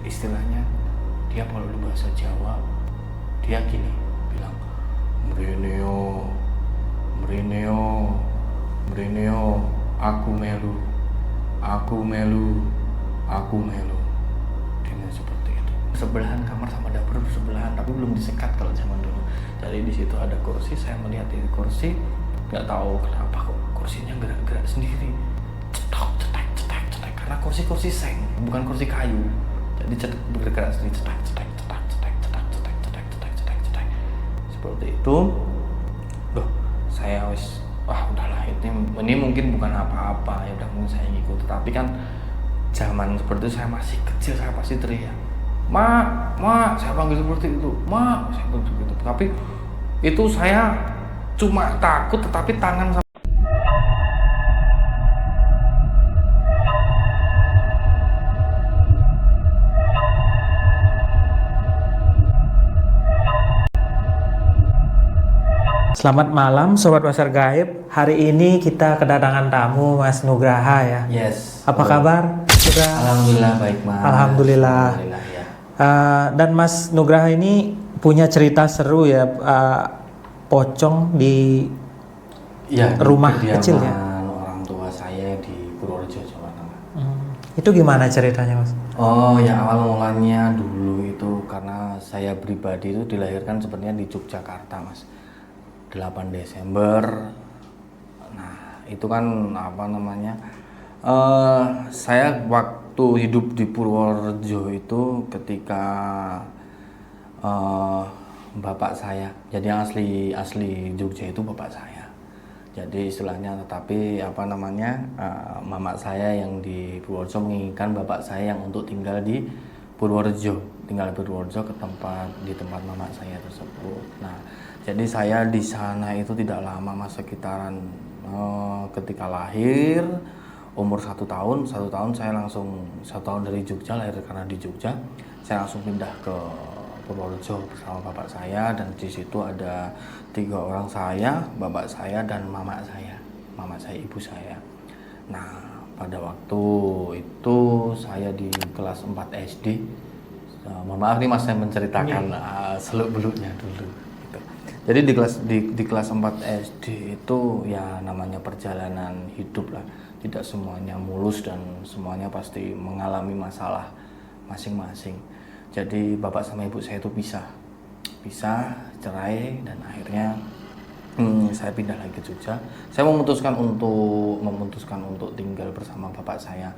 istilahnya dia kalau di bahasa Jawa dia gini bilang, mreneo mreneo mreneo, aku melu aku melu aku melu, dengan seperti itu. Sebelahan kamar sama dapur bersebelahan, tapi belum disekat kalau zaman dulu. Jadi di situ ada kursi, saya melihat di kursi, nggak tahu kenapa kok kursinya gerak-gerak sendiri, cetok cetek cetek cetek, karena kursi seng bukan kursi kayu, jadi bergerak sendiri, cetek cetek cetek cetek cetek cetek cetek cetek cetek cetek seperti itu. Loh, saya wis wah udahlah, ini mungkin bukan apa-apa, ya udah mungkin saya ngikut. Tapi kan zaman seperti itu saya masih kecil, saya pasti teriak, mak, saya panggil seperti itu, mak, saya panggil seperti itu. Tapi itu saya cuma takut, tetapi tangan sama. Selamat malam Sobat Pasar Gaib. Hari ini kita kedatangan tamu Mas Nugraha ya. Yes. Apa kabar? Sudah. Alhamdulillah baik Mas. Alhamdulillah. Ya. Dan Mas Nugraha ini punya cerita seru ya, pocong di rumah kecil ya. Orang tua saya di Purworejo, Jawa Tengah. Itu gimana ceritanya Mas? Oh ya, awal mulanya dulu itu karena saya pribadi itu dilahirkan sebenarnya di Yogyakarta Mas. 8 Desember. Nah, itu kan apa namanya? Saya waktu hidup di Purworejo itu ketika bapak saya, jadi asli Jogja itu bapak saya. Jadi istilahnya, tetapi apa namanya? Mama saya yang di Purworejo menginginkan bapak saya yang untuk tinggal di Purworejo ke tempat mama saya tersebut. Nah, jadi saya di sana itu tidak lama Mas, sekitaran ketika lahir umur 1 tahun saya langsung 1 tahun dari Jogja, lahir karena di Jogja, saya langsung pindah ke Purworejo bersama bapak saya, dan di situ ada 3 orang, saya, bapak saya, dan mama saya ibu saya. Nah, pada waktu itu saya di kelas 4 SD. Mohon maaf nih Mas, saya menceritakan seluk-beluknya dulu. Gitu. Jadi di kelas 4 SD itu ya namanya perjalanan hidup lah. Tidak semuanya mulus dan semuanya pasti mengalami masalah masing-masing. Jadi bapak sama ibu saya itu pisah, cerai, dan akhirnya saya pindah lagi ke Jogja. Saya memutuskan untuk tinggal bersama bapak saya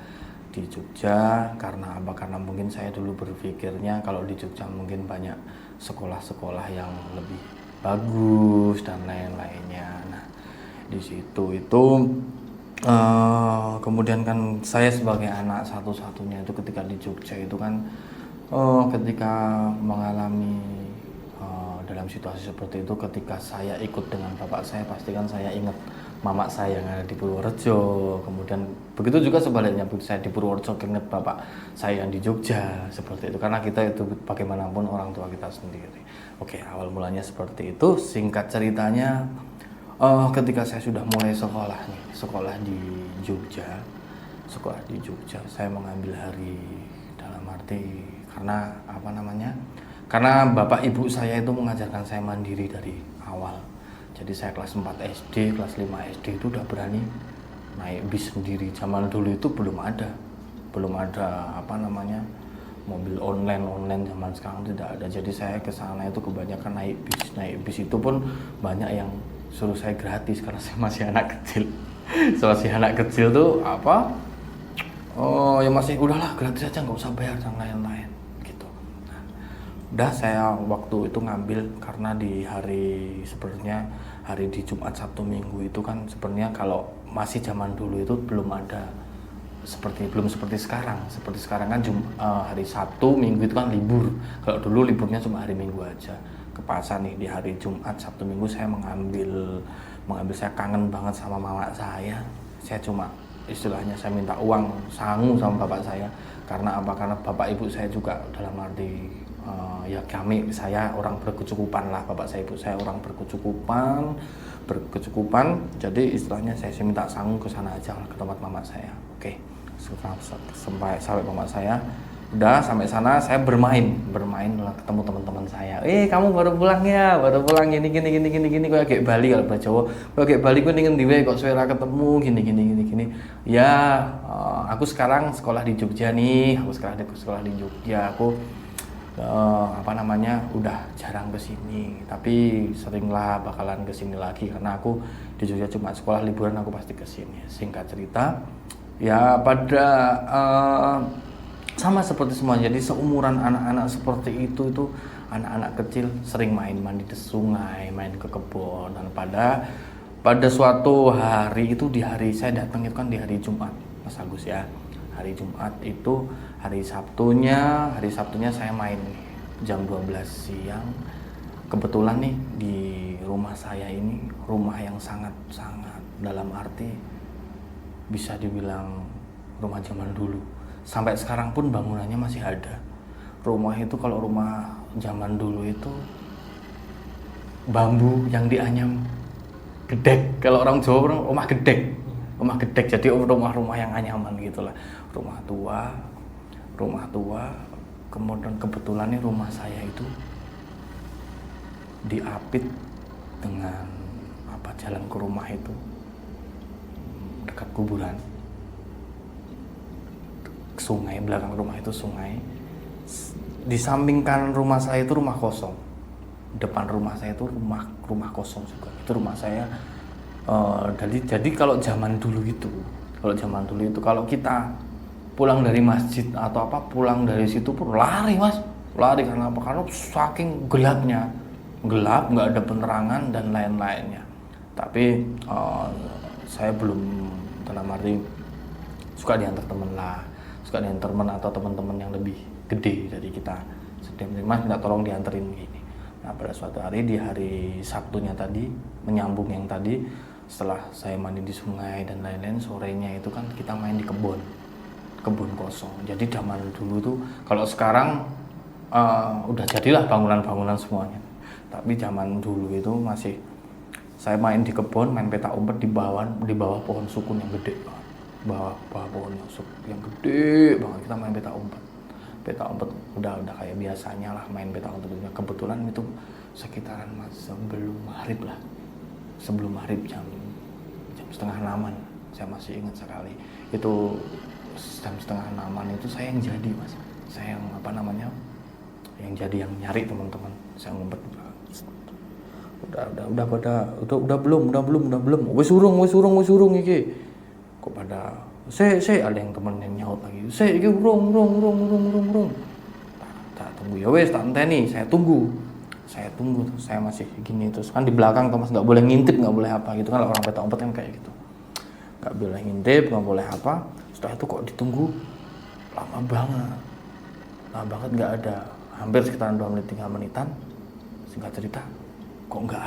di Jogja. Karena apa? Karena mungkin saya dulu berpikirnya kalau di Jogja mungkin banyak sekolah-sekolah yang lebih bagus dan lain-lainnya. Nah, di situ itu kemudian kan saya sebagai anak satu-satunya itu ketika di Jogja itu kan ketika mengalami dalam situasi seperti itu, ketika saya ikut dengan bapak saya, pastikan saya ingat mama saya yang ada di Purworejo. Kemudian begitu juga sebaliknya, begitu saya di Purworejo ingat bapak saya yang di Jogja, seperti itu. Karena kita itu bagaimanapun orang tua kita sendiri. Oke, awal mulanya seperti itu. Singkat ceritanya, ketika saya sudah mulai sekolah di Jogja, saya mengambil hari dalam arti karena apa namanya? Karena bapak ibu saya itu mengajarkan saya mandiri dari awal. Jadi saya kelas 4 SD, kelas 5 SD itu udah berani naik bis sendiri. Zaman dulu itu belum ada apa namanya, mobil online zaman sekarang tidak ada. Jadi saya ke sana itu kebanyakan naik bis itu pun banyak yang suruh saya gratis karena saya masih anak kecil. Masih anak kecil tuh apa? Oh ya masih udahlah gratis aja, nggak usah bayar dan lain-lain. Udah saya waktu itu ngambil karena di hari sebenarnya hari di Jumat, Sabtu, Minggu itu kan sebenarnya kalau masih zaman dulu itu belum seperti sekarang. Seperti sekarang kan hari Sabtu, Minggu itu kan libur. Kalau dulu liburnya cuma hari Minggu aja. Kepasan nih di hari Jumat, Sabtu, Minggu saya mengambil saya kangen banget sama mama saya. Saya cuma istilahnya saya minta uang sangu sama bapak saya. Karena apa? Karena bapak ibu saya juga dalam arti ya saya orang berkecukupan lah, bapak saya ibu saya orang berkecukupan, jadi istilahnya saya minta sanggup ke sana aja ke tempat mama saya. Oke, sampai mama saya Udah sampai sana saya bermain lah, ketemu teman-teman saya. Kamu baru pulang ya, baru pulang gini kok kayak Bali kalau bahasa Jawa. Kok kayak Bali kok ningen diwe kok suara ketemu gini. Ya, aku sekarang sekolah di Jogja nih. Aku sekolah di Jogja. Aku udah jarang kesini, tapi seringlah bakalan kesini lagi karena aku di Jogja cuma sekolah liburan, aku pasti kesini. Singkat cerita, ya pada sama seperti semua, jadi seumuran anak-anak seperti itu anak-anak kecil sering main mandi di sungai, main ke kebun. Dan pada suatu hari itu, di hari saya datang itu kan di hari Jumat, Mas Agus ya. Hari Jumat itu hari Sabtunya saya main nih, jam 12 siang. Kebetulan nih di rumah saya ini rumah yang sangat-sangat, dalam arti bisa dibilang rumah zaman dulu. Sampai sekarang pun bangunannya masih ada. Rumah itu kalau rumah zaman dulu itu bambu yang dianyam gedek. Kalau orang Jawa rumah gedek. Jadi rumah-rumah yang anyaman gitulah. Rumah tua. Kemudian kebetulan nih rumah saya itu diapit dengan jalan ke rumah itu dekat kuburan. Sungai, belakang rumah itu sungai. Di samping kanan rumah saya itu rumah kosong. Depan rumah saya itu rumah kosong juga. Itu rumah saya. Jadi kalau zaman dulu itu kalau kita pulang dari masjid atau pulang dari situ pun lari, Mas. Lari karena apa? Karena saking gelapnya. Gelap, nggak ada penerangan dan lain-lainnya. Tapi saya belum, dalam arti suka diantar temen atau teman-teman yang lebih gede dari kita. Sedang Mas minta tolong dianterin gini. Nah, pada suatu hari di hari Sabtunya tadi, menyambung yang tadi, setelah saya mandi di sungai dan lain-lain, sorenya itu kan kita main di kebun kosong. Jadi zaman dulu tuh, kalau sekarang udah jadilah bangunan-bangunan semuanya. Tapi zaman dulu itu masih, saya main di kebun, main petak umpet di bawah pohon sukun yang gede banget. Bawah pohon yang gede banget, kita main petak umpet udah kayak biasanya lah main petak umpet. Kebetulan itu sekitaran sebelum maghrib jam 5:30, saya masih ingat sekali. Itu jam 5:30 itu saya yang jadi, Mas. Saya yang yang nyari teman-teman. Saya ngumpet. Udah belum. Wes urung iki. Kok pada saya ada yang temen yang nyaut lagi. Saya iki urung. Tak tunggu ya wes, tak enteni, saya tunggu tuh, saya masih gini terus kan di belakang, Mas, nggak boleh ngintip, nggak boleh apa gitu kan, orang petak umpet kan kayak gitu, nggak boleh ngintip, nggak boleh apa. Setelah itu kok ditunggu lama banget nggak ada, hampir sekitar 2 menit 3 menitan. Singkat cerita, kok nggak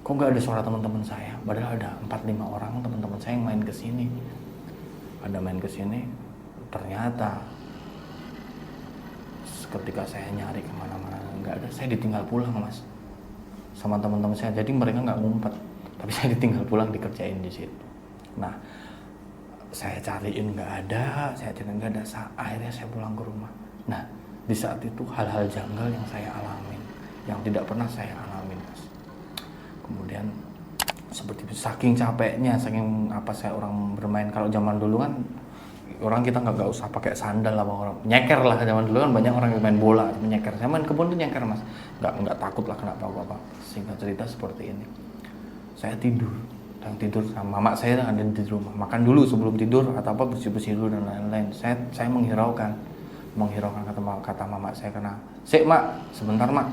ada suara teman-teman saya, padahal ada 4-5 orang teman-teman saya yang main kesini. Ternyata ketika saya nyari kemana-mana nggak ada, saya ditinggal pulang, Mas, sama teman-teman saya. Jadi mereka nggak ngumpet, tapi saya ditinggal pulang, dikerjain di situ. Nah, saya cariin nggak ada. Akhirnya saya pulang ke rumah. Nah, di saat itu hal-hal janggal yang saya alamin, yang tidak pernah saya alamin, Mas. Kemudian seperti saking capeknya, saya orang bermain. Kalau zaman dulu kan orang kita nggak usah pakai sandal apa, orang nyeker lah. Zaman dulu kan banyak orang yang main bola nyeker. Saya main kebun tuh nyeker, Mas. Nggak takut lah kenapa apa. Singkat cerita seperti ini, saya tidur sama mama saya ada di rumah. Makan dulu sebelum tidur atau bersih-bersih dulu dan lain-lain. Saya menghiraukan kata mama saya, karena mak, sebentar mak,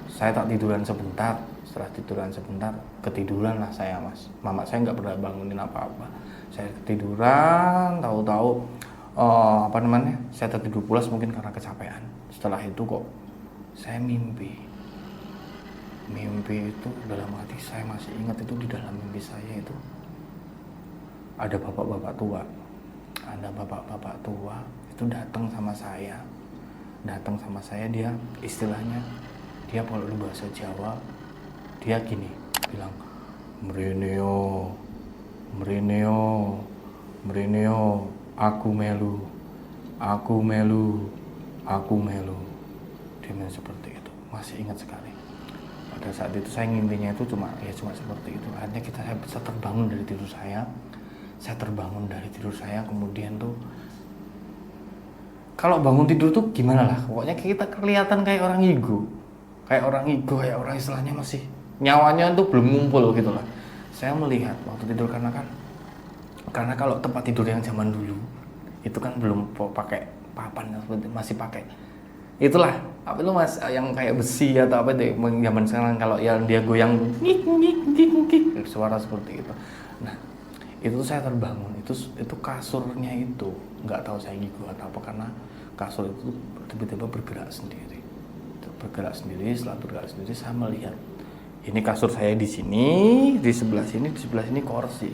saya tak tiduran sebentar. Setelah tiduran sebentar, ketiduran lah saya, Mas. Mama saya nggak pernah bangunin apa-apa. Saya ketiduran, tahu-tahu saya tertidur pulas mungkin karena kecapean. Setelah itu kok saya mimpi itu, dalam hati saya masih ingat itu, di dalam mimpi saya itu ada bapak-bapak tua itu datang sama saya. Dia istilahnya, dia kalau di bahasa Jawa dia gini bilang, mreneo aku melu. aku melu, aku melu. Dia bilang seperti itu, masih ingat sekali. Pada saat itu saya ngimpinya itu cuma seperti itu. Akhirnya saya bisa terbangun dari tidur saya terbangun dari tidur saya, kemudian tuh kalau bangun tidur tuh gimana lah, pokoknya kita kelihatan kayak orang ngigo, kayak orang istilahnya masih nyawanya tuh belum ngumpul gitu lah. Saya melihat waktu tidur karena kalau tempat tidur yang zaman dulu itu kan belum pakai papan, masih pakai itulah apa itu mas, yang kayak besi atau apa deh zaman sekarang, kalau yang dia goyang ngik ngik ngik ngik suara seperti itu. Nah itu saya terbangun, itu kasurnya itu nggak tahu saya ngigo atau apa, karena kasur itu tiba-tiba bergerak sendiri. Setelah bergerak sendiri saya melihat ini kasur saya di sini, di sebelah sini kursi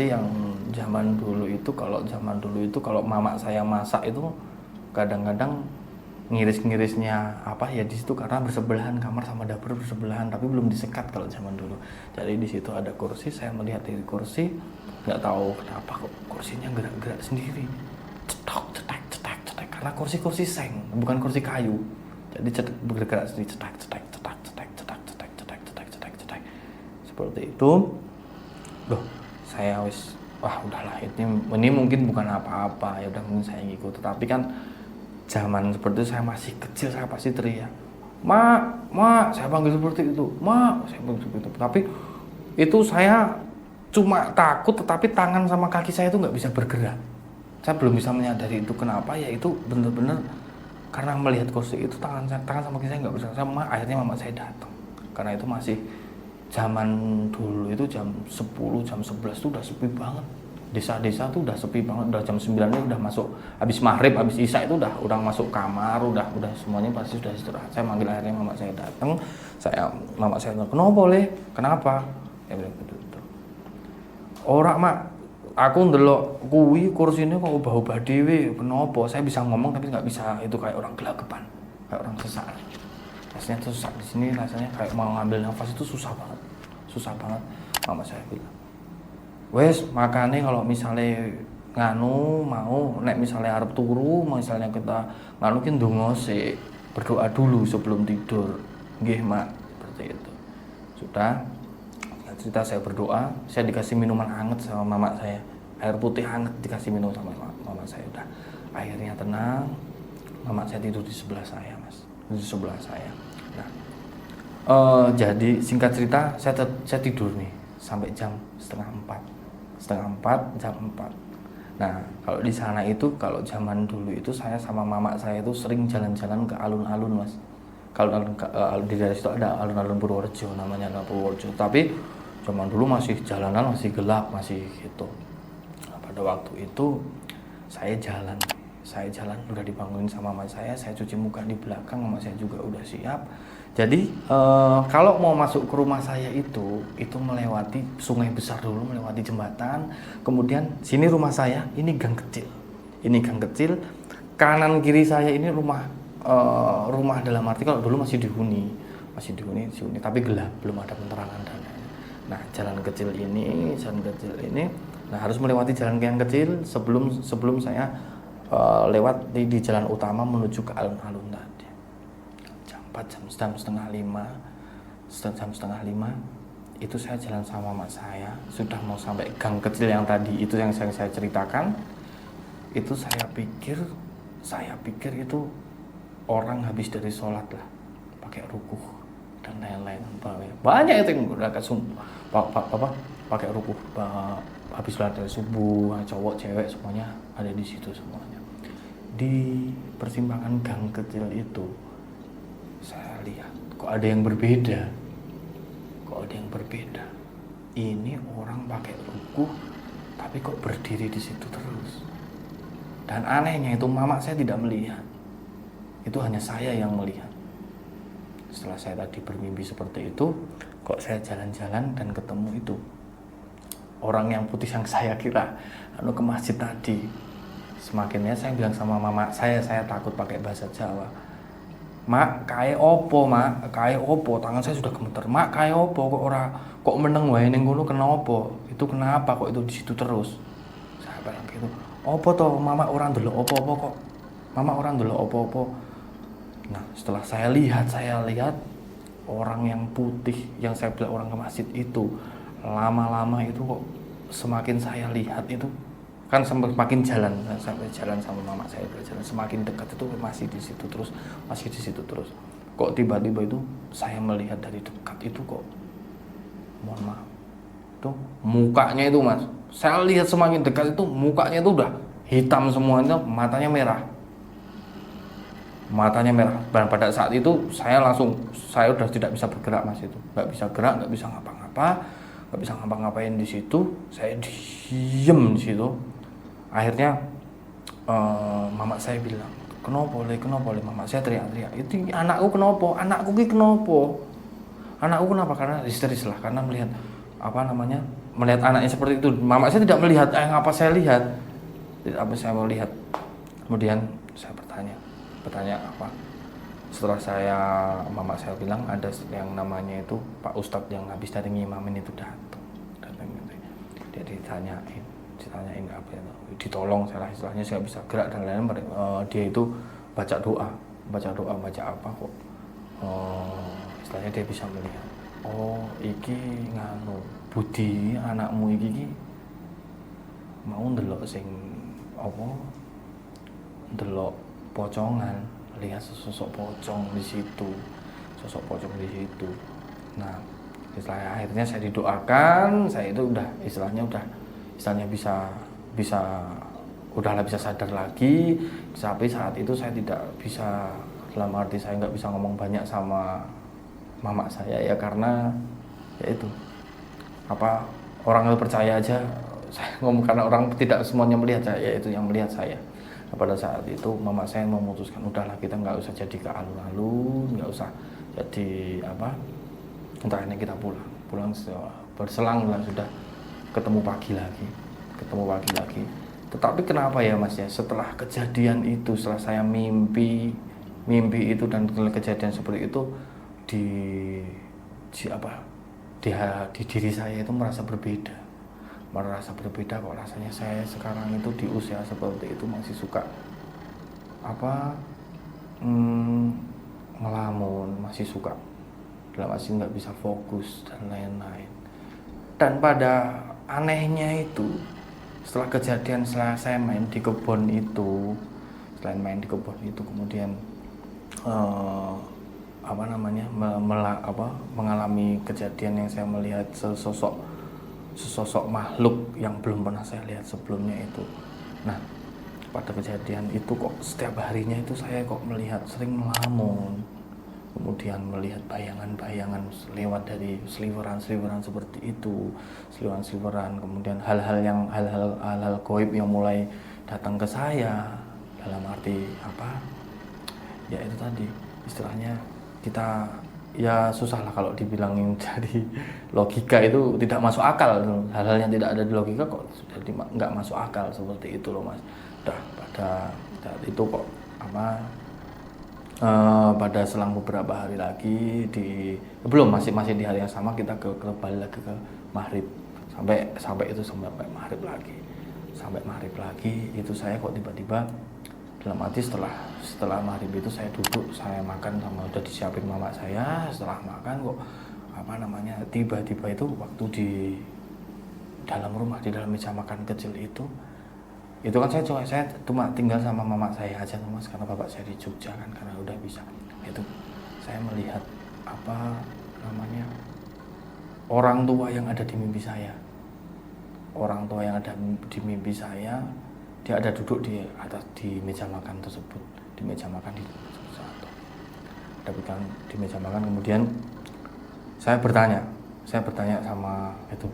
yang zaman dulu itu, kalau mama saya masak itu kadang-kadang ngiris-ngirisnya apa ya di situ, karena bersebelahan kamar sama dapur bersebelahan, tapi belum disekat kalau zaman dulu. Jadi di situ ada kursi, saya melihat dari kursi, nggak tahu kenapa kok kursinya gerak-gerak sendiri, cetak, karena kursi seng, bukan kursi kayu, jadi bergerak sendiri, cetak, seperti itu. Loh, saya wah udahlah, ini mungkin bukan apa-apa, ya udah mungkin saya ngikut. Tetapi kan zaman seperti itu saya masih kecil, saya pasti teriak, mak, saya panggil seperti itu, mak, saya panggil seperti itu. Tapi itu saya cuma takut, tetapi tangan sama kaki saya itu nggak bisa bergerak. Saya belum bisa menyadari itu kenapa, ya itu benar-benar karena melihat kursi itu tangan sama kaki saya nggak bisa. Akhirnya mama saya datang, karena itu masih zaman dulu itu jam 10, jam 11 itu udah sepi banget. Desa-desa tuh udah sepi banget, udah jam 9 ini udah masuk, habis maghrib, habis isya itu udah masuk kamar, udah semuanya pasti sudah istirahat. Saya manggil, akhirnya mama saya datang. Mama saya bilang, kenapa? Ya bilang begitu. Ora mak, aku ndelok kuwi kursine kok ubah-ubah dhewe, kenapa? Saya bisa ngomong tapi nggak bisa, itu kayak orang gelagapan, kayak orang sesak. Rasanya tuh sesak di sini, rasanya kayak mau ngambil nafas itu susah banget. Mama saya bilang, wes makanya kalau misalnya mau nek misalnya arep turu, misalnya kita nganukin ndonga sik, berdoa dulu sebelum tidur. Nggih mak, seperti itu. Sudah cerita saya berdoa, saya dikasih minuman hangat sama mama saya, air putih hangat dikasih minum sama mama saya. Udah akhirnya tenang, mama saya tidur di sebelah saya mas, di sebelah saya. Nah jadi singkat cerita, saya tidur nih sampai jam setengah empat, jam 4. Nah kalau di sana itu, kalau zaman dulu itu saya sama mama saya itu sering jalan-jalan ke alun-alun mas. Kalau di daerah situ ada alun-alun Purworejo, namanya Purworejo. Tapi zaman dulu masih jalanan masih gelap, masih gitu. Nah, pada waktu itu saya jalan udah dibangunin sama mama saya cuci muka di belakang, mama saya juga udah siap. Jadi kalau mau masuk ke rumah saya itu melewati sungai besar dulu, melewati jembatan, kemudian sini rumah saya, ini gang kecil, kanan kiri saya ini rumah dalam arti kalau dulu masih dihuni, tapi gelap, belum ada penerangan dan lain-lain. Nah jalan kecil ini, nah harus melewati jalan yang kecil sebelum saya lewat di jalan utama menuju ke alun-alun tadi. Jam setengah lima itu saya jalan sama mama saya, sudah mau sampai gang kecil yang tadi itu yang saya ceritakan. Itu saya pikir itu orang habis dari sholat lah, pakai rukuh dan lain-lain, banyak itu yang udah pakai rukuh habis sholat dari subuh, cowok cewek semuanya ada di situ semuanya. Di persimpangan gang kecil itu saya lihat kok ada yang berbeda. Ini orang pakai rukuh tapi kok berdiri di situ terus. Dan anehnya itu mama saya tidak melihat, itu hanya saya yang melihat. Setelah saya tadi bermimpi seperti itu, kok saya jalan-jalan dan ketemu itu orang yang putih yang saya kira ke masjid tadi. Semakinnya saya bilang sama mama saya takut pakai bahasa Jawa. Mak, kae opo, mak? Kae opo? Tangan saya sudah gemeter. Mak, kae opo? Kok meneng wae ning ngono kenapa? Itu kenapa kok itu di situ terus? Saya bilang gitu. Opo toh mama orang delok opo-opo kok, mama orang delok opo-opo. Nah setelah saya lihat orang yang putih yang saya bilang orang ke masjid itu, lama-lama itu kok semakin saya lihat itu kan semakin jalan, sampai jalan sama mama saya berjalan semakin dekat itu masih di situ terus kok tiba-tiba itu saya melihat dari dekat itu kok, mohon maaf, tuh mukanya itu mas, saya lihat semakin dekat itu mukanya itu udah hitam semuanya, matanya merah. Dan pada saat itu saya udah tidak bisa bergerak mas, itu nggak bisa gerak, nggak bisa ngapa-ngapain di situ, saya diem di situ. Akhirnya mama saya bilang, kenapa boleh, mama saya teriak-teriak, itu anakku kenapa, anakku kenapa, karena histeris lah, karena melihat melihat anaknya seperti itu. Mama saya tidak melihat apa saya lihat, kemudian saya bertanya apa, setelah mama saya bilang ada yang namanya itu Pak Ustadz yang habis dari ngimamin itu datang gitu. Dia ditanyain apa itu, ditolong saya istilahnya, saya bisa gerak dan lain-lain. Dia itu baca doa baca apa kok, istilahnya dia bisa melihat, oh iki nganu Budi anakmu iki mau ndelok sing apa, ndelok pocongan, lihat sosok pocong di situ. Nah istilahnya akhirnya saya didoakan, saya itu udah istilahnya bisa udahlah bisa sadar lagi. Tapi saat itu saya tidak bisa, dalam arti saya nggak bisa ngomong banyak sama mama saya ya, karena ya itu apa, orang itu percaya aja saya ngomong, karena orang tidak semuanya melihat saya, ya itu yang melihat saya. Nah, pada saat itu mama saya memutuskan udahlah kita nggak usah jadi ke alun-alun, nggak usah jadi apa, entarnya kita pulang berselang bulan sudah ketemu pagi lagi. Tetapi kenapa ya mas ya, setelah kejadian itu, setelah saya mimpi itu dan kejadian seperti itu di diri saya itu merasa berbeda kok. Rasanya saya sekarang itu di usia seperti itu masih suka ngelamun, masih suka masih nggak bisa fokus dan lain-lain. Dan pada anehnya itu, setelah saya main di kebun itu, kemudian mengalami kejadian yang saya melihat sesosok makhluk yang belum pernah saya lihat sebelumnya itu. Nah pada kejadian itu kok setiap harinya itu saya kok sering melamun, kemudian melihat bayangan-bayangan lewat dari seliweran seperti itu, kemudian hal-hal gaib yang mulai datang ke saya, dalam arti apa ya, itu tadi istilahnya kita ya susah lah kalau dibilangin dari logika, itu tidak masuk akal. Hal-hal yang tidak ada di logika kok jadi nggak masuk akal seperti itu loh mas. Pada saat itu kok pada selang beberapa hari lagi masih di hari yang sama, kita kembali lagi ke maghrib, sampai maghrib lagi itu saya kok tiba-tiba dalam arti setelah maghrib itu saya duduk, saya makan sama udah disiapin mama saya. Setelah makan kok tiba-tiba itu waktu di dalam rumah, di dalam meja makan kecil itu kan saya cuma tinggal sama mama saya aja mas, karena bapak saya di Jogja kan, karena udah bisa. Itu saya melihat orang tua yang ada di mimpi saya. Dia ada duduk di meja makan tersebut, di meja makan di satu. Di meja makan, kemudian saya bertanya sama itu,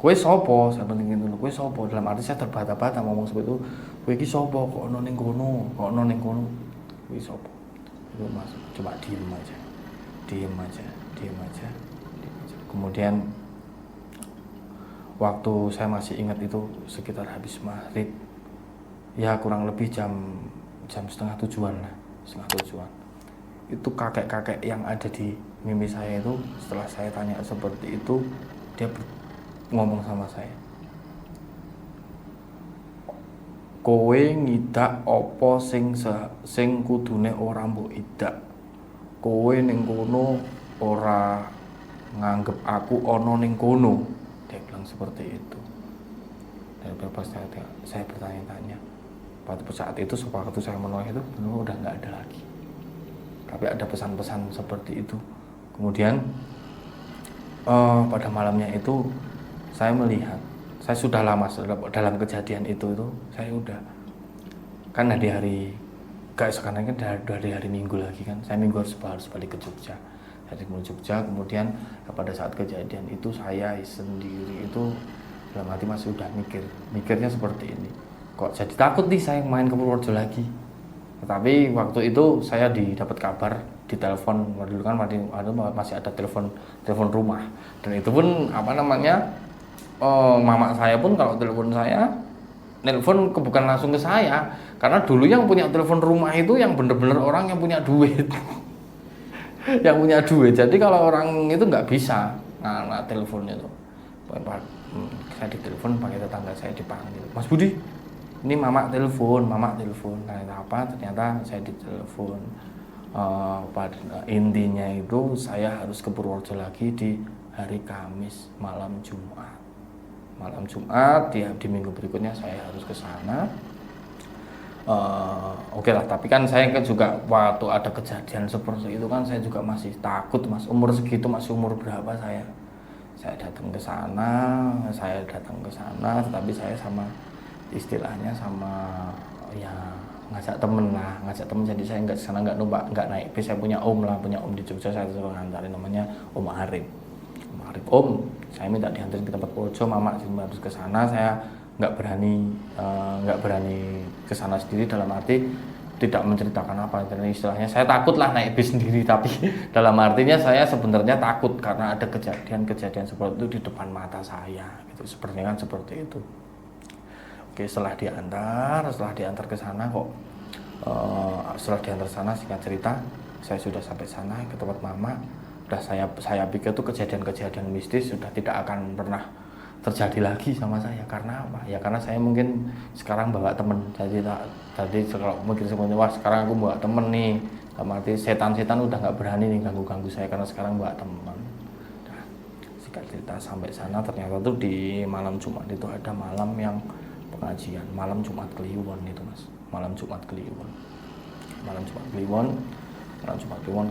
kowe sopo? Saya penting itu, kowe sopo? Dalam arti saya terbata-bata ngomong seperti itu, kowe iki sopo? Kok ono ning kono? Kowe sopo? Itu mas cuma diem aja. Kemudian waktu saya masih ingat itu sekitar habis maghrib, ya kurang lebih jam 6:30 lah, itu kakek-kakek yang ada di mimpi saya itu, setelah saya tanya seperti itu, dia ngomong sama saya, kowe ngidak apa sing kudune ora mbok idak. Kowe ning kono ora nganggep aku ana ning kono. Dia bilang seperti itu. Dan pas saya bertanya-tanya, pada saat itu waktu saya menolak itu udah nggak ada lagi. Tapi ada pesan-pesan seperti itu. Kemudian pada malamnya itu saya melihat, saya sudah lama dalam kejadian itu saya udah kan di hari sekarang kan dari hari Minggu lagi kan, saya Minggu harus balik ke Jogja. Dari Jogja, kemudian pada saat kejadian itu saya sendiri itu dalam hati masih udah mikirnya seperti ini, kok jadi takut nih saya main ke Purworejo lagi. Tetapi waktu itu saya dapat kabar di telepon, dulu kan masih ada telepon rumah, dan itu pun mama saya pun kalau telepon saya telepon bukan langsung ke saya, karena dulu yang punya telepon rumah itu yang bener-bener orang yang punya duit yang punya duit. Jadi kalau orang itu nggak bisa teleponnya tuh. Saya ditelepon pakai tetangga saya, dipanggil, Mas Budi, ini mama telepon. Nah apa, ternyata saya ditelepon. Pada intinya itu saya harus ke Purworejo lagi di hari Kamis malam Jumat di minggu berikutnya saya harus ke sana. Oke lah, tapi kan saya juga waktu ada kejadian seperti itu kan saya juga masih takut, Mas. Umur segitu, masih umur berapa saya datang ke sana, tetapi saya sama istilahnya ya ngajak temen, jadi saya nggak naik bis. Saya punya om di Jogja, saya suruh ngantarin, namanya Om Arif. Om, saya minta diantarin ke tempat Purworejo, mama harus ke sana. Saya nggak berani ke sana sendiri, dalam arti tidak menceritakan apa, dan istilahnya saya takut lah naik bis sendiri, tapi dalam artinya saya sebenarnya takut karena ada kejadian seperti itu di depan mata saya gitu, sepertinya kan seperti itu. Oke, setelah diantar ke sana setelah diantar sana, singkat cerita saya sudah sampai sana ke tempat mama. Udah saya pikir tuh kejadian mistis sudah tidak akan pernah terjadi lagi sama saya. Karena apa? Ya karena saya mungkin sekarang bawa temen. Jadi kalau mungkin semuanya, wah sekarang aku bawa temen nih, arti setan-setan udah nggak berani nih ganggu saya karena sekarang bawa temen. Nah, singkat cerita sampai sana, ternyata tuh di malam Jumat itu ada malam yang pengajian, malam Jumat Kliwon itu, Mas. Malam Jumat Kliwon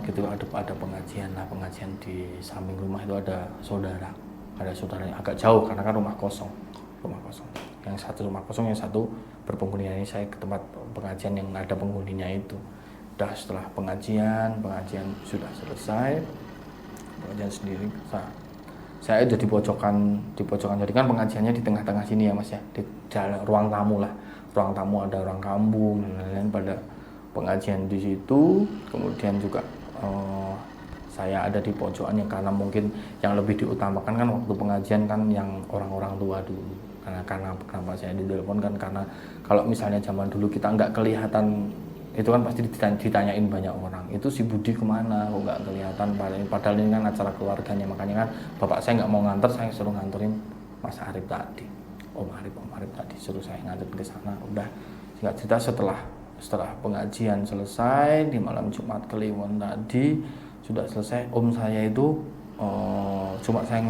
gitu, ada pengajian. Nah, pengajian di samping rumah itu ada saudara yang agak jauh karena kan rumah kosong. Yang satu rumah kosong, yang satu berpenghuni. Ini saya ke tempat pengajian yang ada penghuninya itu. Udah setelah pengajian sudah selesai, pengajian sendiri, saya ada di pojokan. Jadi kan pengajiannya di tengah-tengah sini ya, Mas ya, di ruang tamu ada orang kampung dan lain-lain pada pengajian di situ. Kemudian juga saya ada di pojokan, yang karena mungkin yang lebih diutamakan kan waktu pengajian kan yang orang-orang tua dulu. Karena kenapa saya ditelepon kan karena kalau misalnya zaman dulu kita nggak kelihatan, itu kan pasti ditanyain banyak orang, itu si Budi kemana kok nggak kelihatan, padahal ini kan acara keluarganya. Makanya kan bapak saya nggak mau nganter, saya suruh nganterin Mas Arif tadi, Om Arif tadi suruh saya nganterin ke sana. Udah, singkat cerita setelah pengajian selesai di malam Jumat Kliwon tadi sudah selesai, om saya itu cuma saya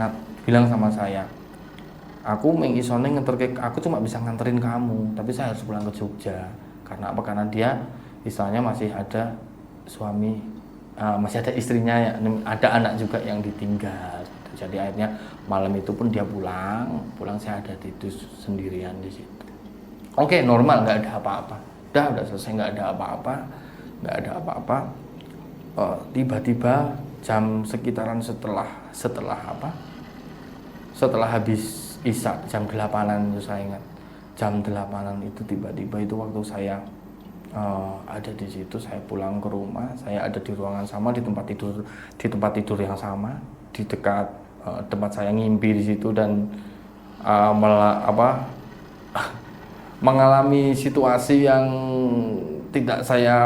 bilang sama saya, aku mengisone aku cuma bisa nganterin kamu, tapi saya harus pulang ke Jogja. Karena apa? Karena dia istilahnya masih ada suami, masih ada istrinya, ada anak juga yang ditinggal. Jadi akhirnya malam itu pun dia pulang saya ada tidur sendirian di situ. Oke, normal, nggak ada apa-apa. Udah selesai, nggak ada apa-apa. Tiba-tiba jam sekitaran setelah habis Isya, jam 8-an itu saya ingat. Jam 8-an itu tiba-tiba itu waktu saya ada di situ, saya pulang ke rumah, saya ada di ruangan sama, di tempat tidur yang sama, di dekat tempat saya ngimpi di situ, dan mengalami situasi yang tidak saya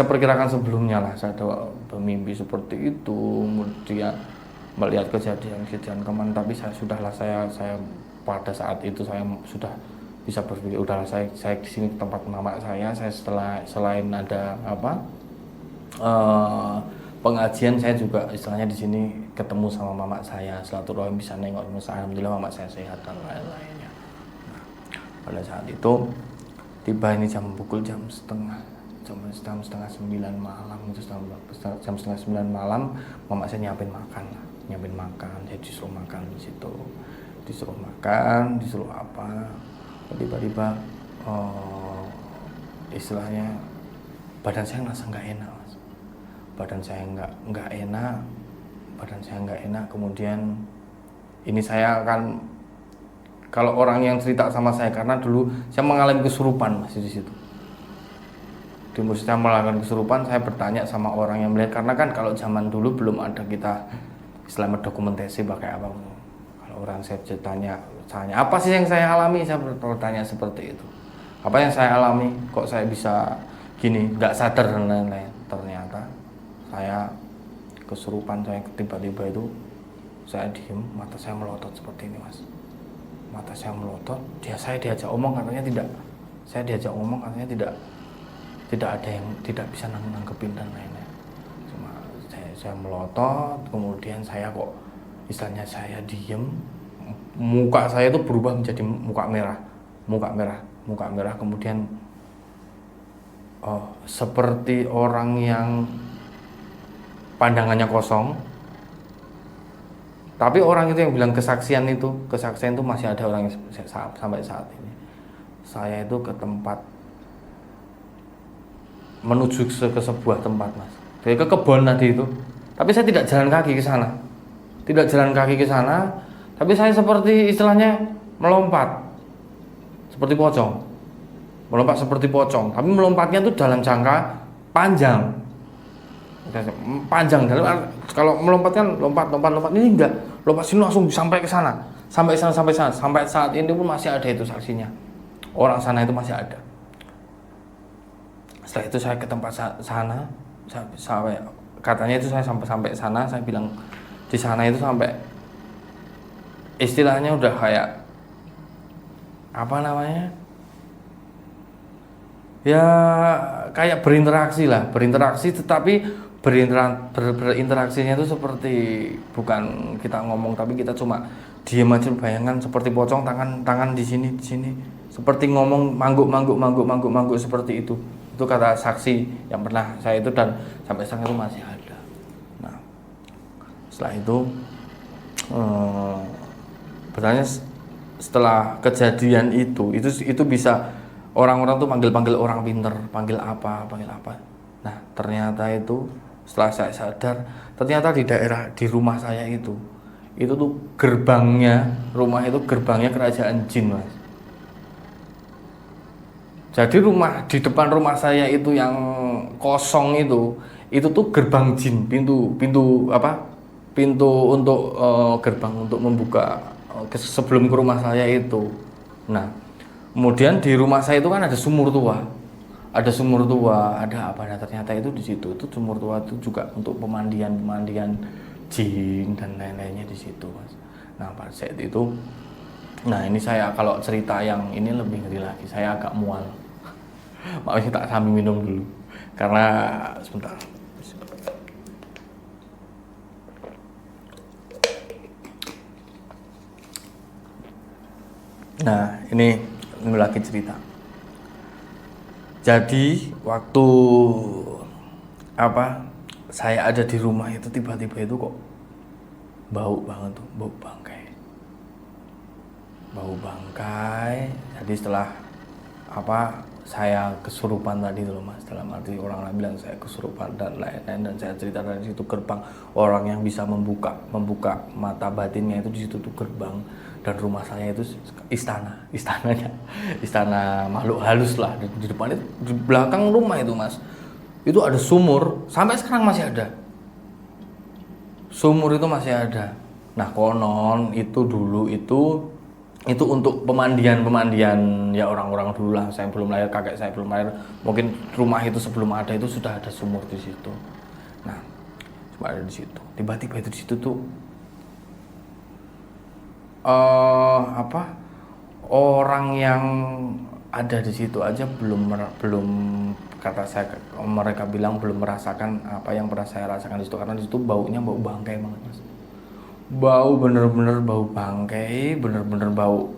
perkirakan sebelumnya lah. Saya ada bermimpi seperti itu, kemudian melihat kejadian kemarin, tapi saya pada saat itu saya sudah bisa berpikir udahlah saya di sini tempat mama saya selain ada pengajian, saya juga istilahnya di sini ketemu sama mama saya, silaturahim, bisa nengok, alhamdulillah mama saya sehat dan lain-lainnya. Nah, pada saat itu tiba ini jam setengah 9 malam, itu jam setengah 9 malam, mama saya nyiapin makan, saya disuruh makan di situ, disuruh apa, tiba-tiba istilahnya badan saya ngerasa nggak enak, Mas. Badan saya nggak enak. Kemudian ini saya akan, kalau orang yang cerita sama saya, karena dulu saya mengalami kesurupan masih di situ. Di musim saya melakukan kesurupan, saya bertanya sama orang yang melihat, karena kan kalau zaman dulu belum ada kita istilahnya dokumentasi pakai apa. Kalau orang saya tanya apa sih yang saya alami, saya bertanya seperti itu. Apa yang saya alami, kok saya bisa gini, nggak sadar dan lain-lain. Ternyata saya kesurupan, saya tiba-tiba itu saya diem, mata saya melotot seperti ini, Mas. Mata saya melotot, saya diajak omong katanya tidak. Saya diajak omong katanya tidak ada yang tidak bisa nanggepin dan lain-lain. Cuma saya melotot, kemudian saya kok istilahnya saya diem, muka saya itu berubah menjadi muka merah, kemudian seperti orang yang pandangannya kosong. Tapi orang itu yang bilang kesaksian itu masih ada orang yang sampai saat ini. Saya itu ke tempat, menuju ke sebuah tempat, Mas. Jadi ke kebun tadi itu. Tapi saya tidak jalan kaki ke sana. Tapi saya seperti istilahnya melompat seperti pocong. Tapi melompatnya itu dalam jangka panjang. Kalau melompat kan lompat, ini enggak. Lompat sini langsung sampai ke sana. Sampai saat ini pun masih ada itu saksinya. Orang sana itu masih ada. Setelah itu saya ke tempat sana, katanya itu saya sampai sana, saya bilang di sana itu sampai istilahnya udah kayak apa namanya, ya kayak berinteraksi, tetapi berinteraksinya itu seperti bukan kita ngomong, tapi kita cuma diem aja, bayangkan seperti pocong, tangan di sini seperti ngomong mangguk seperti itu. Itu kata saksi yang pernah saya itu, dan sampai sekarang itu masih ada. Nah, setelah itu bertanya, setelah kejadian itu bisa orang-orang tuh panggil orang pinter, panggil apa. Nah, ternyata itu setelah saya sadar, ternyata di rumah saya itu tuh gerbangnya kerajaan jin, Mas. Jadi di depan rumah saya itu yang kosong itu tuh gerbang jin, pintu untuk gerbang untuk membuka sebelum ke rumah saya itu. Nah, kemudian di rumah saya itu kan ada sumur tua, ada apa? Nah, ternyata itu di situ itu sumur tua itu juga untuk pemandian jin dan lain-lainnya di situ, Mas. Nah, pada saat itu, nah ini saya kalau cerita yang ini lebih ngeri lagi, saya agak mual. Makanya tak sambil minum dulu, karena sebentar. Nah, ini lagi cerita. Jadi waktu saya ada di rumah itu, tiba-tiba itu kok bau banget tuh, bau bangkai. Jadi setelah saya kesurupan tadi tuh, Mas, dalam arti orang lain bilang saya kesurupan dan lain-lain, dan saya cerita dari situ gerbang, orang yang bisa membuka mata batinnya itu di situ tuh gerbang, dan rumah saya itu istana makhluk halus lah. Di depan itu, di belakang rumah itu, Mas, itu ada sumur, sampai sekarang masih ada. Sumur itu masih ada. Nah, konon itu dulu itu untuk pemandian ya orang-orang dulu lah. Saya belum lahir, kakek saya belum lahir, mungkin rumah itu sebelum ada itu sudah ada sumur di situ. Nah, cuma ada di situ. Tiba-tiba itu di situ tuh apa, orang yang ada di situ aja belum kata saya, mereka bilang belum merasakan apa yang pernah saya rasakan di situ, karena di situ baunya bau bangkai banget mas. Bau bener-bener bau bangkai, bener-bener bau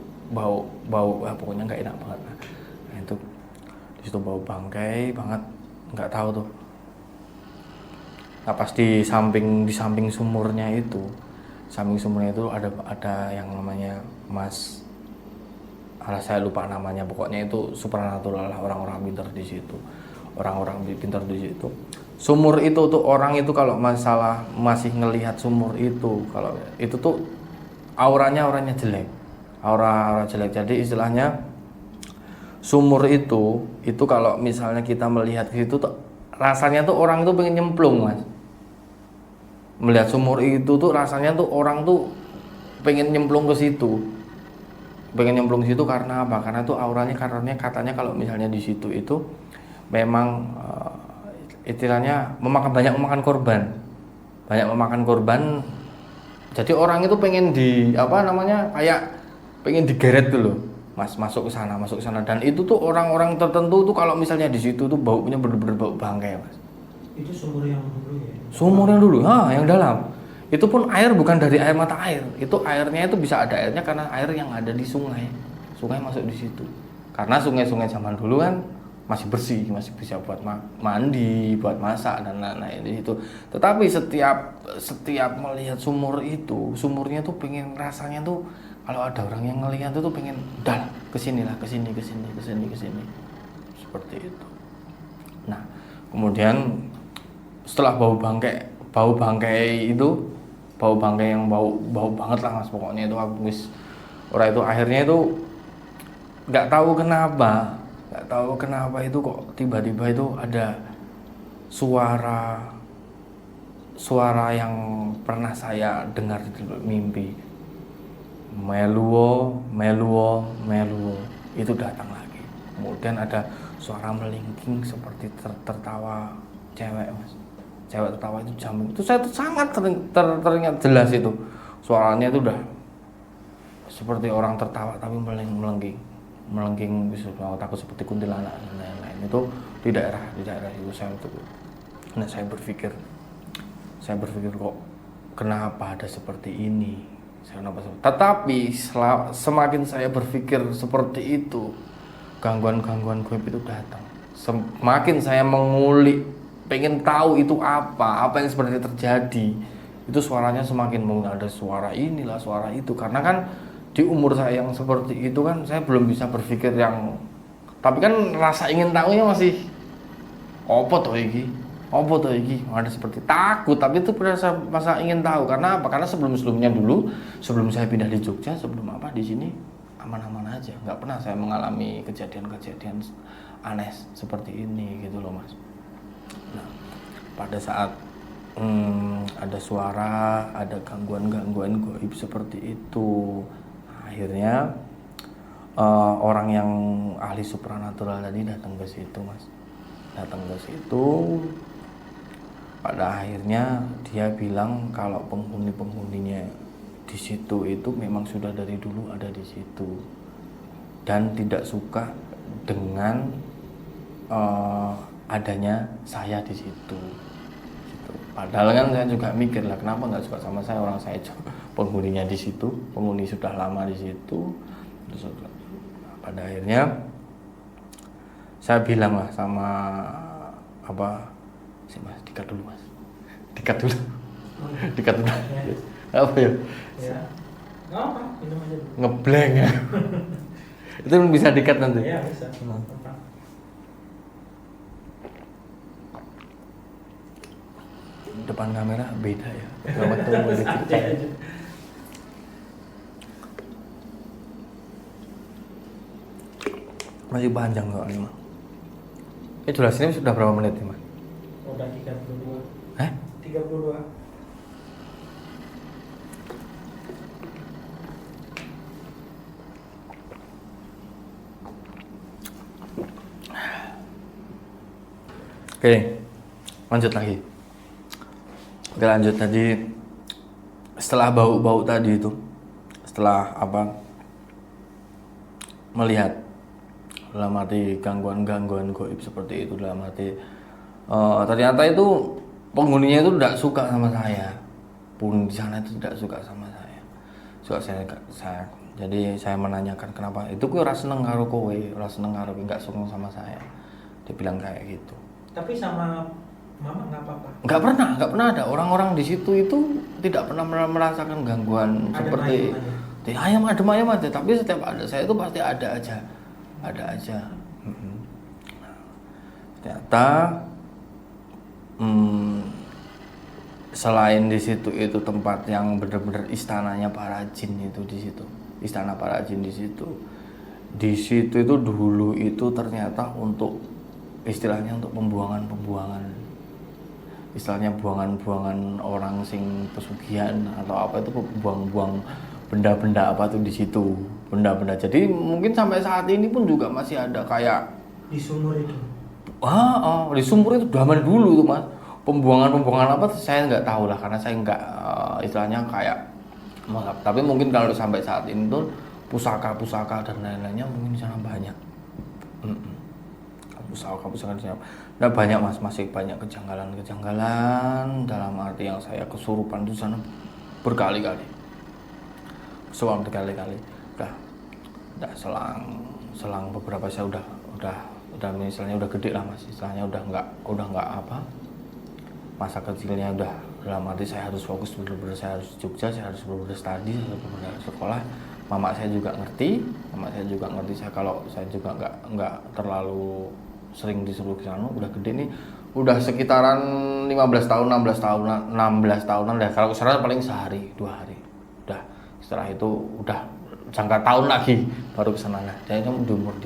pokoknya nggak enak banget. Nah, itu di situ bau bangkai banget, nggak tahu tuh. Nah, pas di samping sumurnya itu ada yang namanya Mas, saya lupa namanya, pokoknya itu supranatural lah, orang-orang pintar di situ. Sumur itu tuh, orang itu kalau masalah masih ngelihat sumur itu, kalau itu tuh auranya jelek. Aura jelek. Jadi istilahnya sumur itu kalau misalnya kita melihat ke situ tuh rasanya tuh orang itu pengen nyemplung, Mas. Melihat sumur itu tuh rasanya tuh orang tuh pengen nyemplung ke situ. Karena apa? Karena tuh auranya, katanya kalau misalnya di situ itu memang istilahnya banyak memakan korban. Jadi orang itu pengen kayak pengen digeret dulu, Mas, masuk ke sana. Dan itu tuh orang-orang tertentu tuh kalau misalnya di situ tuh baunya bener-bener bau bangkai, Mas. Itu sumur yang dulu ya? Sumur yang dulu, yang dalam. Itu pun air bukan dari air mata air. Itu airnya itu bisa ada airnya karena air yang ada di sungai. Sungai masuk di situ. Karena sungai-sungai zaman dulu kan masih bersih, masih bisa buat mandi, buat masak dan lain-lain di situ. Tetapi setiap melihat sumurnya tuh pengen, rasanya tuh kalau ada orang yang ngelihat itu tuh pengen udah kesini. Seperti itu. Nah, kemudian setelah bau bangkai yang bau banget lah mas, pokoknya itu habis orang itu akhirnya itu nggak tahu kenapa itu kok tiba-tiba itu ada suara yang pernah saya dengar di mimpi, meluo itu datang lagi. Kemudian ada suara melingking seperti tertawa cewek mas. Cewek tertawa itu jamin. Itu saya sangat teringat jelas itu. Suaranya itu udah seperti orang tertawa tapi melengking bisa takut seperti kuntilanak dan lain-lain. Itu di daerah itu saya itu. Nah, saya berpikir kok kenapa ada seperti ini? Tetapi semakin saya berpikir seperti itu, gangguan gaib itu datang. Semakin saya mengulik, pengen tahu itu apa yang sebenarnya terjadi, itu suaranya semakin ada suara inilah, suara itu. Karena kan di umur saya yang seperti itu kan saya belum bisa berpikir yang, tapi kan rasa ingin tahunya masih apa tuh iki ada seperti takut, tapi itu rasa ingin tahu. Karena apa? Karena sebelum saya pindah di Jogja, di sini aman-aman aja, nggak pernah saya mengalami kejadian aneh seperti ini gitu loh mas. Nah, pada saat ada suara, ada gangguan gaib seperti itu, akhirnya orang yang ahli supranatural tadi datang ke situ mas. Pada akhirnya dia bilang kalau penghuninya di situ itu memang sudah dari dulu ada di situ dan tidak suka dengan adanya saya di situ. Gitu. Padahal kan saya juga mikir lah, kenapa nggak suka sama saya, orang saya penghuninya di situ, penghuni sudah lama di situ. Terus, pada akhirnya saya bilang lah sama mas, dikat dulu apa ya? Nggak apa, minum aja dulu. Ngeblank ya. Itu bisa dikat nanti. Iya bisa. Depan kamera beda ya. Selamat tunggu di kita. Masih panjang kok ini mah. Durasinya sudah berapa menit nih mas? Udah 32. 32. Oke, lanjut lagi. Oke, lanjut tadi. Setelah bau tadi itu, setelah melihat dalam arti gangguan goib seperti itu, dalam arti ternyata itu penghuninya itu tidak suka sama saya, pun di sana itu tidak suka sama saya. Jadi saya menanyakan kenapa itu gue ora seneng karo kowe, ora seneng karo nggak seneng sama saya. Dia bilang kayak gitu. Tapi sama mama nggak apa-apa? Nggak pernah ada orang-orang di situ itu tidak pernah merasakan gangguan adem seperti ayam aja. Tapi setiap ada saya itu pasti ada aja. Ternyata selain di situ itu tempat yang benar-benar istananya para jin itu di situ, istana para jin di situ. Di situ itu dulu itu ternyata untuk istilahnya untuk pembuangan, istilahnya buangan orang sing pesugihan atau apa itu, buang benda-benda apa tuh di situ, benda-benda. Jadi mungkin sampai saat ini pun juga masih ada kayak di sumur itu. Di sumur itu zaman dulu tuh mas. Pembuangan apa saya nggak tahu lah, karena saya nggak istilahnya kayak maaf. Tapi mungkin kalau sampai saat ini tuh pusaka dan lain-lainnya mungkin di sana banyak. Pusaka di sana. Nah banyak mas, masih banyak kejanggalan dalam arti yang saya kesurupan di sana berkali-kali. Udah selang beberapa saya udah misalnya udah gede lah mas, istilahnya udah nggak masa kecilnya udah dalam arti saya harus fokus bener-bener, saya harus Jogja, saya harus bener-bener study, saya bener-bener sekolah. Mama saya juga ngerti, saya kalau saya juga nggak terlalu sering disuruh ke sana. Udah gede nih, udah sekitaran 16 tahunan deh. Kalau ke sana paling sehari 2 hari udah, setelah itu udah jangka tahun lagi baru ke sana. Nah jadi di umur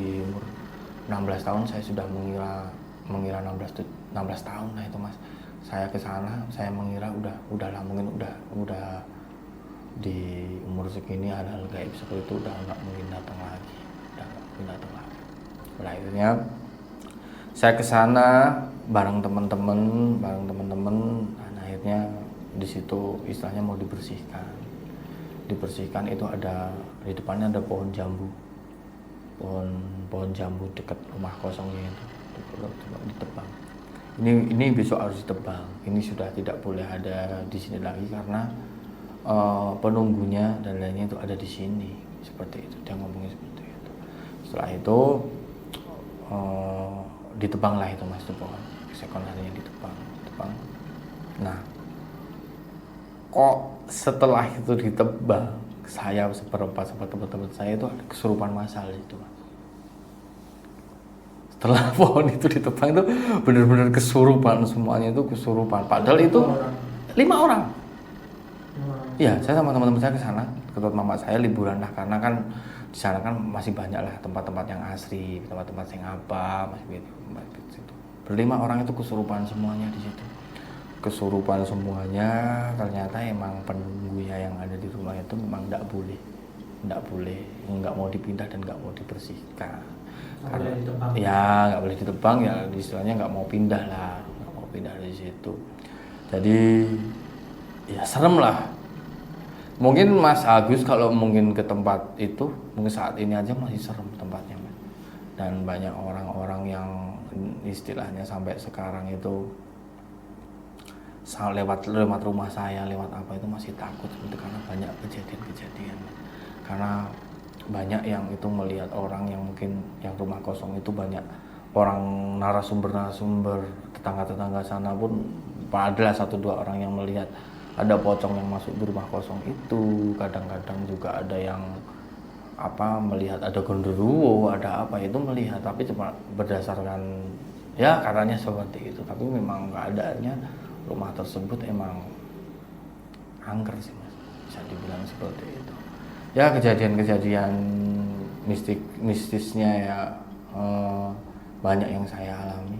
16 tahun saya sudah mengira 16 tahun lah itu mas. Saya ke sana, saya mengira udahlah mungkin udah di umur segini hal-hal gaib seperti itu udah nggak mungkin datang lagi. Nah, akhirnya saya ke sana bareng teman-teman. Dan akhirnya di situ istilahnya mau dibersihkan itu ada di depannya ada pohon jambu dekat rumah kosongnya itu ditebang. Ini besok harus ditebang. Ini sudah tidak boleh ada di sini lagi karena penunggunya dan lainnya itu ada di sini, seperti itu. Dia ngomongnya seperti itu. Setelah itu ditebang lah itu mas, itu pohon sekondarnya ditebang. Nah kok setelah itu ditebang, saya seperempat sama teman-teman saya itu ada kesurupan massal itu mas. Setelah pohon itu ditebang itu benar-benar kesurupan, semuanya itu kesurupan. Padahal itu 5 orang. Iya, saya sama teman-teman saya ke sana, ke tempat mama saya liburan lah, karena kan di sana kan masih banyak lah tempat-tempat yang asri, tempat-tempat yang apa, masih gitu. Ber-5 orang itu kesurupan semuanya di situ. Kesurupan semuanya, ternyata emang penunggunya yang ada di rumah itu memang nggak boleh, nggak mau dipindah dan nggak mau dibersihkan. Karena nggak boleh ditebang ya, istilahnya nggak mau pindah dari situ. Jadi ya serem lah. Mungkin Mas Agus kalau mungkin ke tempat itu mungkin saat ini aja masih serem tempatnya, dan banyak orang-orang yang istilahnya sampai sekarang itu lewat rumah saya, lewat apa itu masih takut gitu, karena banyak kejadian. Karena banyak yang itu melihat orang yang mungkin yang rumah kosong itu, banyak orang narasumber tetangga sana pun adalah 1-2 orang yang melihat ada pocong yang masuk di rumah kosong itu. Kadang-kadang juga ada yang melihat ada genderuwo, ada apa itu melihat, tapi cuma berdasarkan ya katanya seperti itu, tapi memang keadaannya rumah tersebut emang angker sih mas, bisa dibilang seperti itu. Ya kejadian-kejadian mistisnya ya banyak yang saya alami,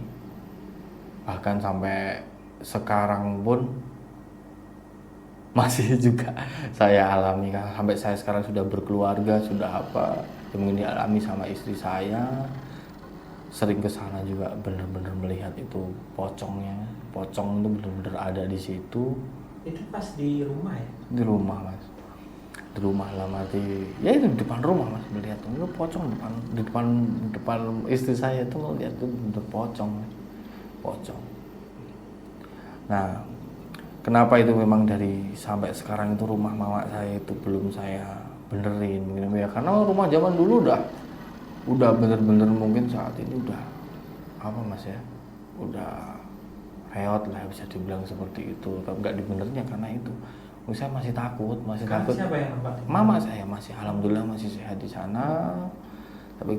bahkan sampai sekarang pun masih juga saya alami. Sampai saya sekarang sudah berkeluarga, sudah yang mungkin dialami sama istri saya, sering ke sana juga benar-benar melihat itu pocong itu benar-benar ada di situ. Itu pas di rumah ya? Di rumah mas. di rumah lah mati ya itu di depan rumah mas melihat itu pocong depan istri saya itu melihat itu bener pocong. Nah kenapa itu memang dari sampai sekarang itu rumah mama saya itu belum saya benerin mungkin ya karena rumah zaman dulu udah bener-bener mungkin saat ini udah apa mas ya udah reot lah bisa dibilang seperti itu tapi nggak dibenernya karena itu saya masih takut Siapa yang nempatin? mama saya masih alhamdulillah masih sehat di sana tapi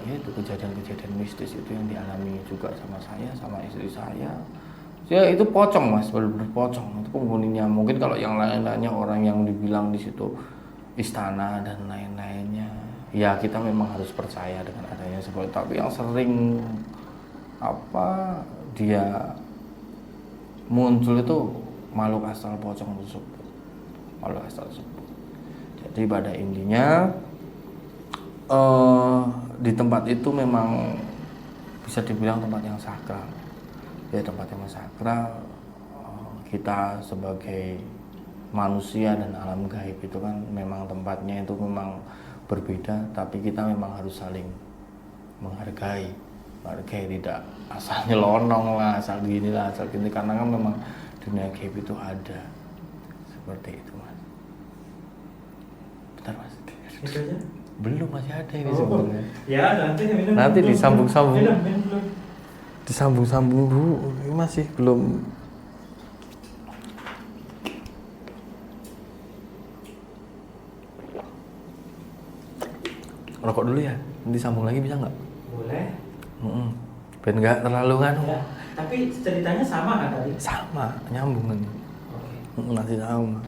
ya itu kejadian-kejadian mistis itu yang dialami juga sama saya sama istri saya ya itu pocong mas benar-benar pocong itu penghuninya mungkin kalau yang lain-lainnya orang yang dibilang di situ istana dan lain-lainnya ya kita memang harus percaya dengan adanya seperti tapi yang sering apa dia muncul itu makhluk astral pocong tersebut. Jadi pada intinya di tempat itu memang bisa dibilang tempat yang sakral. Ya tempat yang sakral kita sebagai manusia dan alam gaib itu kan memang tempatnya itu memang berbeda tapi kita memang harus saling menghargai tidak asal nyelonong lah asal gini lah asal gini karena kan memang dunia gaib itu ada seperti itu mas. Bentar mas Itu aja? belum masih ada ini sebenarnya Ya nanti disambung-sambung Belum. disambung-sambung dulu ini masih belum rokok dulu ya nanti sambung lagi bisa nggak? Boleh. Biar nggak terlalu kan Ya, tapi ceritanya sama kan tadi? sama nyambung kan Oke. masih sama.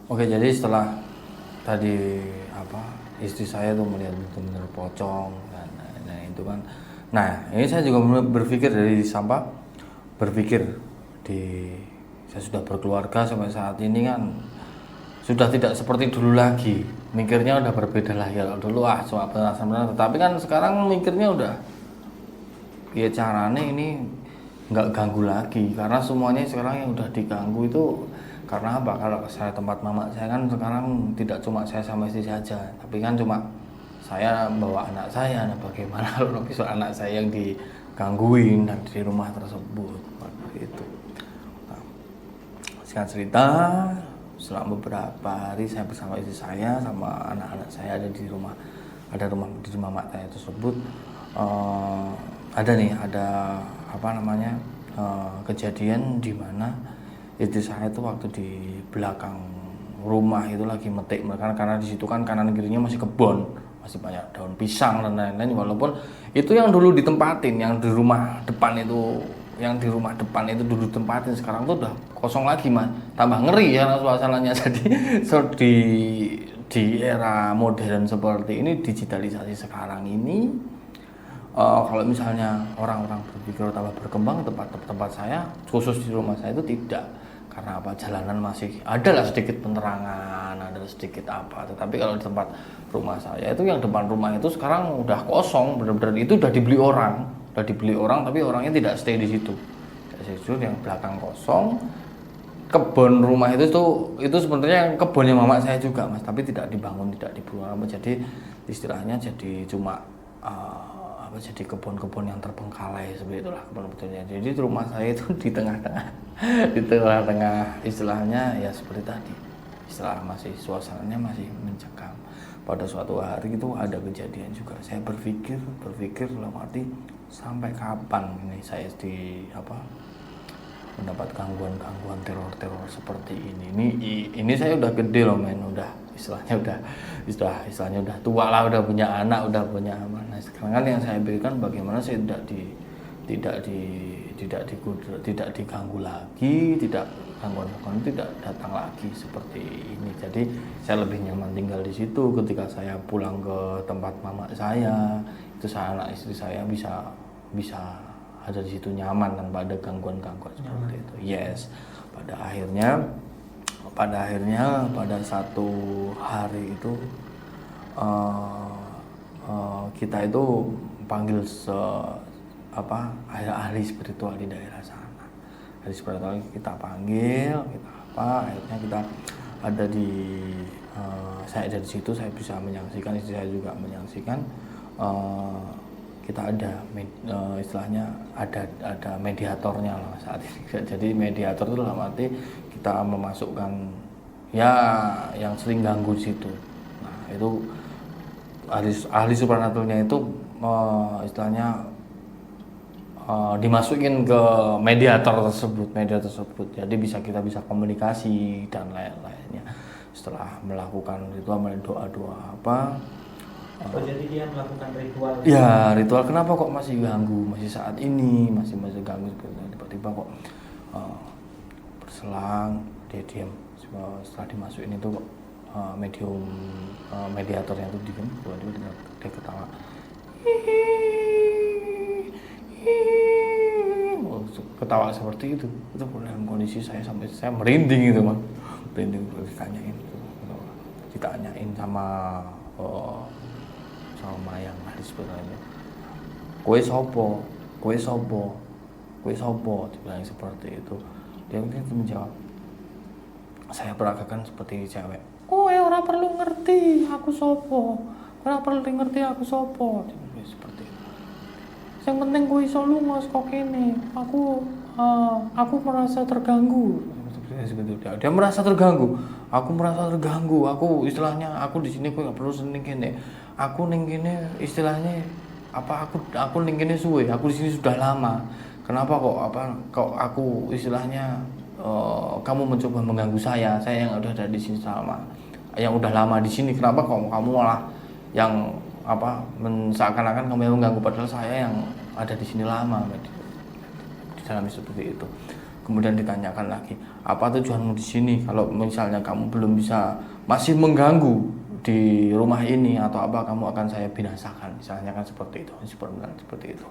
Oke jadi setelah tadi apa istri saya tuh melihat benar-benar pocong dan itu kan nah ini saya juga berpikir dari sampah berpikir saya sudah berkeluarga sampai saat ini kan sudah tidak seperti dulu lagi mikirnya udah berbeda lah ya dulu cuma penasaran tetapi kan sekarang mikirnya udah ya caranya ini nggak ganggu lagi karena semuanya sekarang yang udah diganggu itu karena apa kalau saya tempat mama saya kan sekarang tidak cuma saya sama istri saja tapi kan cuma saya bawa anak saya nah bagaimana kalau besok anak saya yang digangguin dan di rumah tersebut itu. Singkat cerita, selama beberapa hari saya bersama istri saya sama anak-anak saya ada di rumah di mama saya tersebut ada kejadian di mana istri saya itu waktu di belakang rumah itu lagi metik karena di situ kan kanan kirinya masih kebun masih banyak daun pisang dan lain-lain walaupun itu yang dulu ditempatin yang di rumah depan itu dulu tempatin sekarang tuh udah kosong lagi mas tambah ngeri ya suasananya jadi di era modern seperti ini digitalisasi sekarang ini kalau misalnya orang-orang berpikir tambah berkembang tempat saya khusus di rumah saya itu tidak karena apa jalanan masih ada lah sedikit penerangan ada sedikit apa tetapi kalau di tempat rumah saya itu yang depan rumah itu sekarang udah kosong benar-benar itu udah dibeli orang tapi orangnya tidak stay di situ yang belakang kosong kebun rumah itu sebenarnya kebunnya mama saya juga mas tapi tidak dibangun tidak dibuang jadi istilahnya jadi cuma jadi kebun-kebun yang terbengkalai seperti itulah kebun-kebunnya jadi rumah saya itu di tengah-tengah istilahnya ya seperti tadi istilah masih suasananya masih mencekam pada suatu hari itu ada kejadian juga saya berpikir dalam arti sampai kapan ini saya mendapat gangguan teror seperti ini saya udah gede loh men udah istilahnya udah tua lah udah punya anak udah punya aman nah sekarang kan yang saya berikan bagaimana saya tidak diganggu lagi gangguan tidak datang lagi seperti ini jadi saya lebih nyaman tinggal di situ ketika saya pulang ke tempat mama saya itu anak istri saya bisa ada di situ nyaman tanpa ada gangguan seperti itu yes pada akhirnya pada satu hari itu kita itu panggil ahli spiritual di daerah sana. Ahli spiritual kita panggil, kita akhirnya kita ada di saya ada di situ, saya bisa menyaksikan, istri saya juga menyaksikan. Kita ada istilahnya ada mediatornya lah saat ini. Jadi mediator itu dalam arti kita memasukkan ya yang sering ganggu di situ. Nah itu ahli supernaturalnya itu istilahnya dimasukin ke mediator tersebut. Jadi kita bisa komunikasi dan lain-lainnya setelah melakukan ritual, doa-doa apa. Jadi dia melakukan ritual. Ya ritual, kenapa kok masih ganggu, masih saat ini masih ganggu, tiba-tiba kok berselang dia diam. Setelah dimasukin itu mediatornya itu diam, tiba-tiba dia ketawa. Ketawa seperti itu dalam kondisi saya sampai saya merinding gitu, Mas. Merinding ditanyain sama yang ahli sebenarnya, kowe sopo, dibilang seperti itu. Dia mungkin menjawab, saya peragakan seperti cewek. Kowe ora perlu ngerti aku sopo, seperti itu. Yang penting kowe iso lunga saka kene. Aku merasa terganggu. Dia merasa terganggu. Aku istilahnya aku di sini kowe gak perlu seneng kene. Aku ning kene istilahnya aku ning kene suwe. Aku di sini sudah lama. Kenapa kok aku istilahnya kamu mencoba mengganggu saya yang udah ada di sini yang udah lama di sini. Kenapa kok kamu malah yang seakan-akan kamu yang mengganggu, padahal saya yang ada di sini lama. Di dalam seperti itu. Kemudian ditanyakan lagi, apa tujuanmu di sini? Kalau misalnya kamu belum bisa, masih mengganggu di rumah ini atau apa, kamu akan saya binasakan. Misalnya kan seperti itu, seperti itu.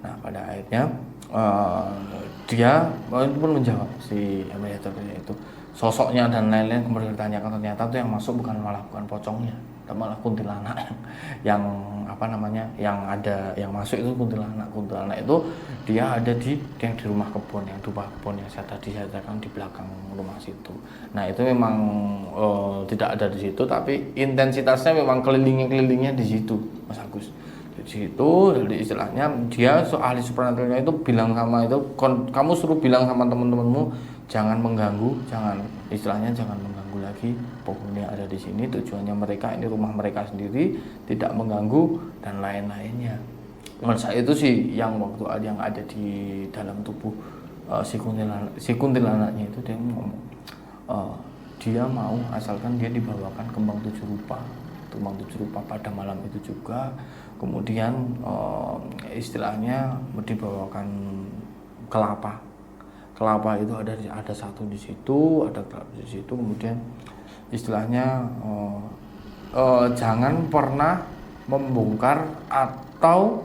Nah pada akhirnya dia pun menjawab, si mediatornya itu sosoknya dan lain-lain. Kemudian ditanyakan, ternyata itu yang masuk bukan pocongnya, malah kuntilanak yang masuk itu kuntilanak itu dia ada di rumah kebun yang saya tadi ceritakan di belakang rumah situ. Nah itu memang tidak ada di situ, tapi intensitasnya memang kelilingnya di situ, Mas Agus. Di situ, jadi istilahnya dia ahli supernaturalnya itu bilang sama itu, kamu suruh bilang sama teman-temanmu jangan mengganggu lagi penghuni yang ada di sini. Tujuannya mereka, ini rumah mereka sendiri, tidak mengganggu dan lain-lainnya. Menurut saya itu sih yang waktu yang ada di dalam tubuh si kuntilanaknya itu, dia ngomong dia mau asalkan dia dibawakan kembang tujuh rupa pada malam itu juga. Kemudian istilahnya dibawakan kelapa itu ada satu di situ, ada kelapa di situ. Kemudian istilahnya jangan pernah membongkar atau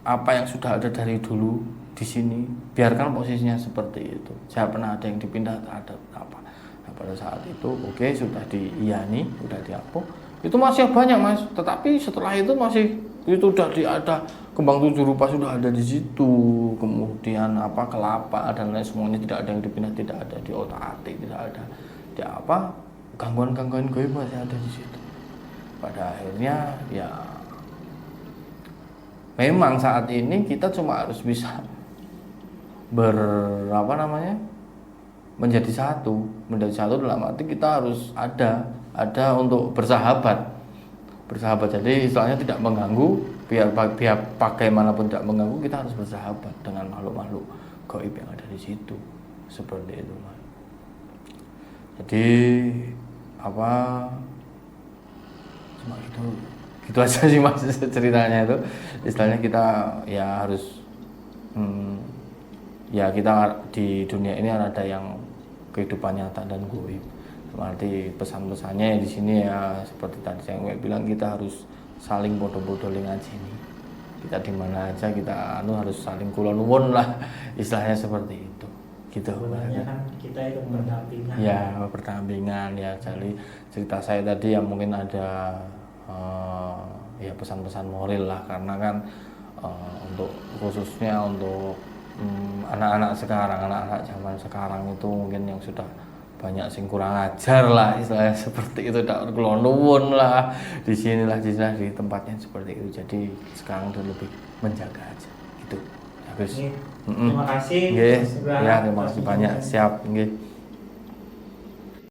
apa yang sudah ada dari dulu di sini, biarkan posisinya seperti itu. Jangan pernah ada yang dipindah, ada apa. Nah, pada saat itu sudah diiyani, sudah diapo. Itu masih banyak, Mas. Tetapi setelah itu sudah ada kembang tujuh rupa sudah ada di situ. Kemudian kelapa dan lain semuanya tidak ada yang dipindah, tidak ada di otak-atik, tidak ada gangguan-gangguan gaib masih ada di situ. Pada akhirnya ya memang saat ini kita cuma harus bisa menjadi satu dalam arti kita harus ada untuk bersahabat. Jadi istilahnya tidak mengganggu, biar bagaimanapun tidak mengganggu, kita harus bersahabat dengan makhluk-makhluk gaib yang ada di situ, seperti itu, Mas. Jadi cuma gitu aja sih, Mas, ceritanya itu. Istilahnya kita ya harus kita di dunia ini ada yang kehidupan nyata dan gaib. Berarti pesan-pesannya di sini ya seperti tadi saya bilang, kita harus saling bodoh-bodohin aja ini. Kita di mana aja kita harus saling kula nuwun lah, istilahnya seperti itu. Gitu. Sebenarnya kan kita itu berdampingan. Ya, berdampingan ya. Jadi cerita saya tadi yang mungkin ada ya pesan-pesan moral lah, karena kan untuk khususnya untuk anak-anak sekarang, anak-anak zaman sekarang itu mungkin yang sudah banyak sing kurang ajar lah istilahnya seperti itu, tak kelonduwun lah di sinilah di tempatnya seperti itu. Jadi sekarang udah lebih menjaga aja gitu. Ya, Gus. Terima kasih. Nggih. Ya, terima kasih banyak. Siap, nggih.